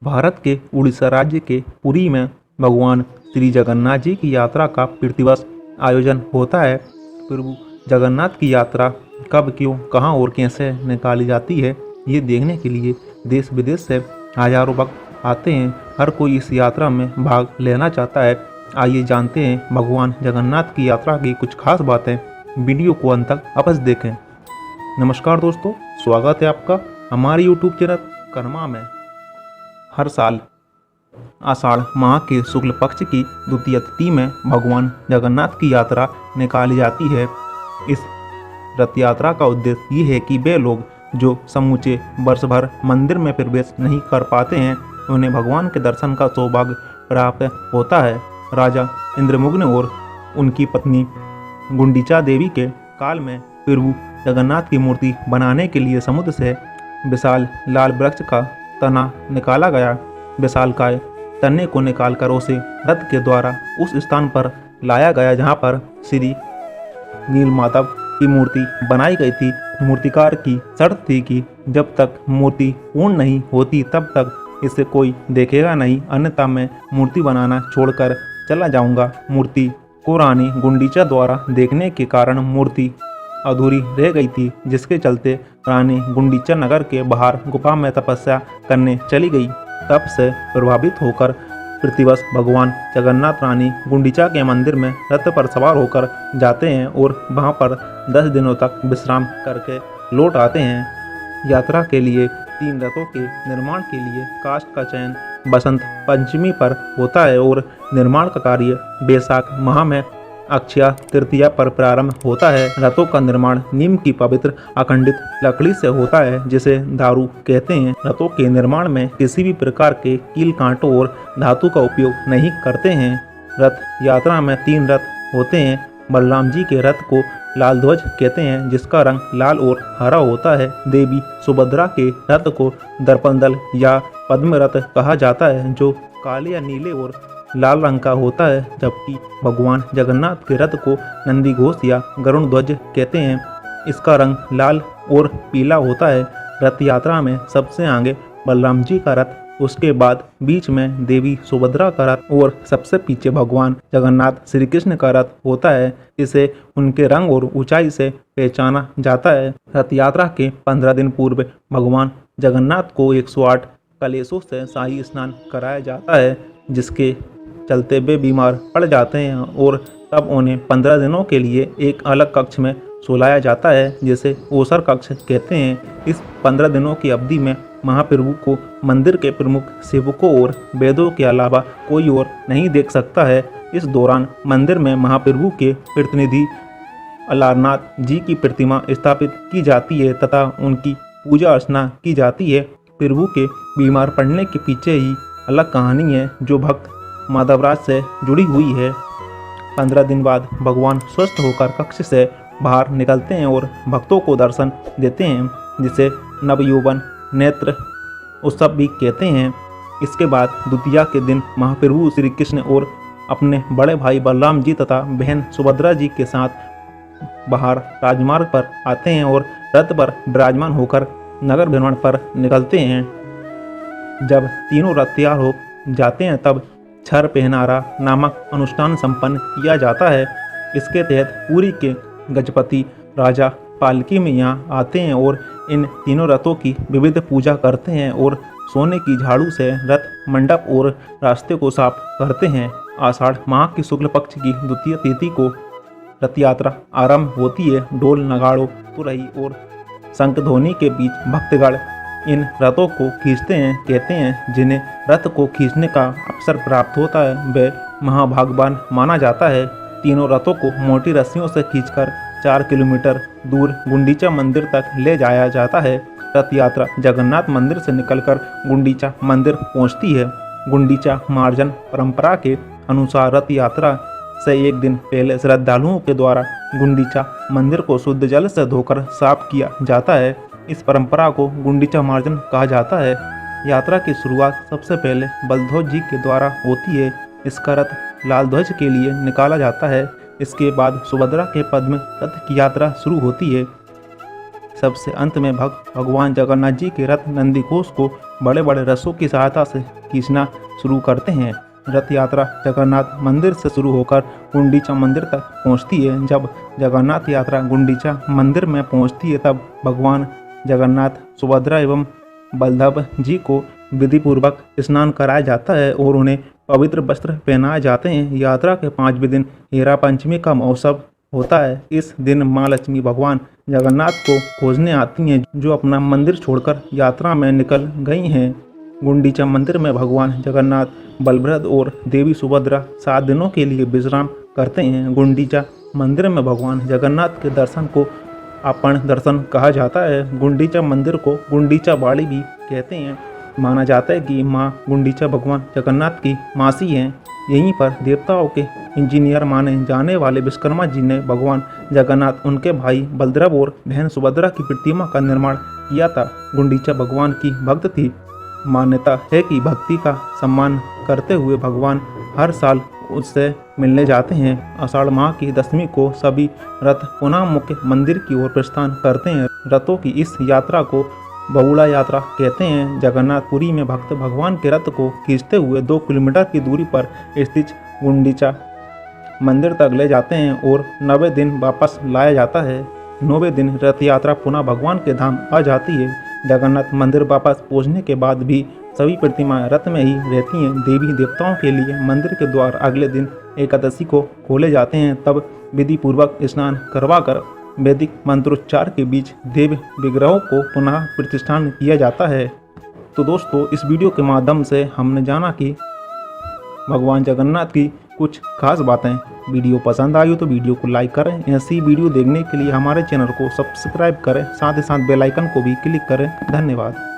भारत के उड़ीसा राज्य के पुरी में भगवान श्री जगन्नाथ जी की यात्रा का प्रतिवर्ष आयोजन होता है। प्रभु जगन्नाथ की यात्रा कब, क्यों, कहाँ और कैसे निकाली जाती है, ये देखने के लिए देश विदेश से हजारों भक्त आते हैं। हर कोई इस यात्रा में भाग लेना चाहता है। आइए जानते हैं भगवान जगन्नाथ की यात्रा की कुछ खास बातें। वीडियो को अंत तक अवश्य देखें। नमस्कार दोस्तों, स्वागत है आपका हमारे यूट्यूब चैनल कर्मा में। हर साल आषाढ़ माह के शुक्ल पक्ष की द्वितीय तिथि में भगवान जगन्नाथ की यात्रा निकाली जाती है। इस रथ यात्रा का उद्देश्य ये है कि वे लोग जो समूचे वर्ष भर मंदिर में प्रवेश नहीं कर पाते हैं, उन्हें भगवान के दर्शन का सौभाग्य प्राप्त होता है। राजा इंद्रमुग्न और उनकी पत्नी गुंडीचा देवी के काल में प्रभु जगन्नाथ की मूर्ति बनाने के लिए समुद्र से विशाल लाल वृक्ष का तना निकाला गया। विशालकाय तने को निकालकर उसे रथ के द्वारा उस स्थान पर लाया गया जहां पर श्री नीलमाधव की मूर्ति बनाई गई थी। मूर्तिकार की शर्त थी कि जब तक मूर्ति पूर्ण नहीं होती तब तक इसे कोई देखेगा नहीं, अन्यथा मैं मूर्ति बनाना छोड़कर चला जाऊंगा। मूर्ति को रानी गुंडीचा द्वारा देखने के कारण मूर्ति अधूरी रह गई थी, जिसके चलते रानी गुंडीचा नगर के बाहर गुफा में तपस्या करने चली गई। तब से प्रभावित होकर प्रतिवर्ष भगवान जगन्नाथ रानी गुंडीचा के मंदिर में रथ पर सवार होकर जाते हैं और वहां पर 10 दिनों तक विश्राम करके लौट आते हैं। यात्रा के लिए 3 रथों के निर्माण के लिए काष्ठ का चयन बसंत पंचमी पर होता है और निर्माण का कार्य बैसाख माह में अक्षय तृतीया पर प्रारंभ होता है। रथों का निर्माण नीम की पवित्र अखंडित लकड़ी से होता है, जिसे दारू कहते हैं। रथों के निर्माण में किसी भी प्रकार के कील कांटों और धातु का उपयोग नहीं करते हैं। रथ यात्रा में 3 रथ होते हैं। बलराम जी के रथ को लाल ध्वज कहते हैं, जिसका रंग लाल और हरा होता है। देवी सुभद्रा के रथ को दर्पण दल या पद्म रथ कहा जाता है, जो काले या नीले और लाल रंग का होता है। जबकि भगवान जगन्नाथ के रथ को नंदी घोष या गरुण ध्वज कहते हैं। इसका रंग लाल और पीला होता है। रथ यात्रा में सबसे आगे बलराम जी का रथ, उसके बाद बीच में देवी सुभद्रा का रथ और सबसे पीछे भगवान जगन्नाथ श्री कृष्ण का रथ होता है। इसे उनके रंग और ऊंचाई से पहचाना जाता है। रथ यात्रा के 15 दिन पूर्व भगवान जगन्नाथ को 108 कलशों से शाही स्नान कराया जाता है, जिसके चलते वे बीमार पड़ जाते हैं और तब उन्हें 15 दिनों के लिए एक अलग कक्ष में सुलाया जाता है, जिसे ओसर कक्ष कहते हैं। इस 15 दिनों की अवधि में महाप्रभु को मंदिर के प्रमुख सेवकों और वेदों के अलावा कोई और नहीं देख सकता है। इस दौरान मंदिर में महाप्रभु के प्रतिनिधि अलारनाथ जी की प्रतिमा स्थापित की जाती है तथा उनकी पूजा अर्चना की जाती है। प्रभु के बीमार पड़ने के पीछे ही अलग कहानी है, जो भक्त माधवराज से जुड़ी हुई है। 15 दिन बाद भगवान स्वस्थ होकर कक्ष से बाहर निकलते हैं और भक्तों को दर्शन देते हैं, जिसे नवयौवन नेत्र उत्सव भी कहते हैं। इसके बाद द्वितीया के दिन महाप्रभु श्री कृष्ण और अपने बड़े भाई बलराम जी तथा बहन सुभद्रा जी के साथ बाहर राजमार्ग पर आते हैं और रथ पर विराजमान होकर नगर भ्रमण पर निकलते हैं। जब तीनों रथ तैयार हो जाते हैं तब छर पहनारा नामक अनुष्ठान संपन्न किया जाता है। इसके तहत पुरी के गजपति राजा पालकी में यहाँ आते हैं और इन तीनों रथों की विविध पूजा करते हैं और सोने की झाड़ू से रथ मंडप और रास्ते को साफ करते हैं। आषाढ़ माह की शुक्ल पक्ष की द्वितीय तिथि को रथ यात्रा आरंभ होती है। ढोल, नगाड़ों, तुरही और शंख ध्वनि के बीच भक्तगण इन रथों को खींचते हैं। कहते हैं जिन्हें रथ को खींचने का अवसर प्राप्त होता है, वे महाभाग्यवान माना जाता है। तीनों रथों को मोटी रस्सियों से खींचकर 4 किलोमीटर दूर गुंडीचा मंदिर तक ले जाया जाता है। रथ यात्रा जगन्नाथ मंदिर से निकलकर गुंडीचा मंदिर पहुंचती है। गुंडीचा मार्जन परंपरा के अनुसार रथ यात्रा से एक दिन पहले श्रद्धालुओं के द्वारा गुंडीचा मंदिर को शुद्ध जल से धोकर साफ किया जाता है। इस परंपरा को गुंडीचा मार्जन कहा जाता है। यात्रा की शुरुआत सबसे पहले बलध्वज जी के द्वारा होती है। इसका रथ लाल ध्वज के लिए निकाला जाता है। इसके बाद सुभद्रा के पद्म रथ की यात्रा शुरू होती है। सबसे अंत में भगवान जगन्नाथ जी के रथ नंदी घोष को बड़े बड़े रसों की सहायता से खींचना शुरू करते हैं। रथ यात्रा जगन्नाथ मंदिर से शुरू होकर गुंडीचा मंदिर तक पहुंचती है। जब जगन्नाथ यात्रा गुंडीचा मंदिर में पहुंचती है तब भगवान जगन्नाथ, सुभद्रा एवं बलदेव जी को विधिपूर्वक स्नान कराया जाता है और उन्हें पवित्र वस्त्र पहनाए जाते हैं। यात्रा के 5वें दिन हेरा पंचमी का महोत्सव होता है। इस दिन माँ लक्ष्मी भगवान जगन्नाथ को खोजने आती हैं, जो अपना मंदिर छोड़कर यात्रा में निकल गई हैं। गुंडीचा मंदिर में भगवान जगन्नाथ, बलभद्र और देवी सुभद्रा 7 दिनों के लिए विश्राम करते हैं। गुंडीचा मंदिर में भगवान जगन्नाथ के दर्शन को आपण दर्शन कहा जाता है। गुंडीचा मंदिर को गुंडीचा बाड़ी भी कहते हैं। माना जाता है कि माँ गुंडीचा भगवान जगन्नाथ की मासी हैं। यहीं पर देवताओं के इंजीनियर माने जाने वाले विश्वकर्मा जी ने भगवान जगन्नाथ, उनके भाई बलदेव और बहन सुभद्रा की प्रतिमा का निर्माण किया था। गुंडीचा भगवान की भक्त थी। मान्यता है कि भक्ति का सम्मान करते हुए भगवान हर साल उससे मिलने जाते हैं। आषाढ़ माह की 10वीं को सभी रथ पुनः मुख्य मंदिर की ओर प्रस्थान करते हैं। रथों की इस यात्रा को बहुड़ा यात्रा कहते हैं। जगन्नाथपुरी में भक्त भगवान के रथ को खींचते हुए 2 किलोमीटर की दूरी पर स्थित गुंडीचा मंदिर तक ले जाते हैं और 90 दिन वापस लाया जाता है। 9वें दिन रथ यात्रा पुनः भगवान के धाम आ जाती है। जगन्नाथ मंदिर वापस पहुंचने के बाद भी सभी प्रतिमाएं रथ में ही रहती हैं। देवी देवताओं के लिए मंदिर के द्वार अगले दिन एकादशी को खोले जाते हैं। तब विधि पूर्वक स्नान करवाकर वैदिक मंत्रोच्चार के बीच देव विग्रहों को पुनः प्रतिष्ठान किया जाता है। तो दोस्तों, इस वीडियो के माध्यम से हमने जाना कि भगवान जगन्नाथ की कुछ खास बातें। वीडियो पसंद आई हो तो वीडियो को लाइक करें। ऐसी वीडियो देखने के लिए हमारे चैनल को सब्सक्राइब करें, साथ ही साथ बेल आइकन को भी क्लिक करें। धन्यवाद।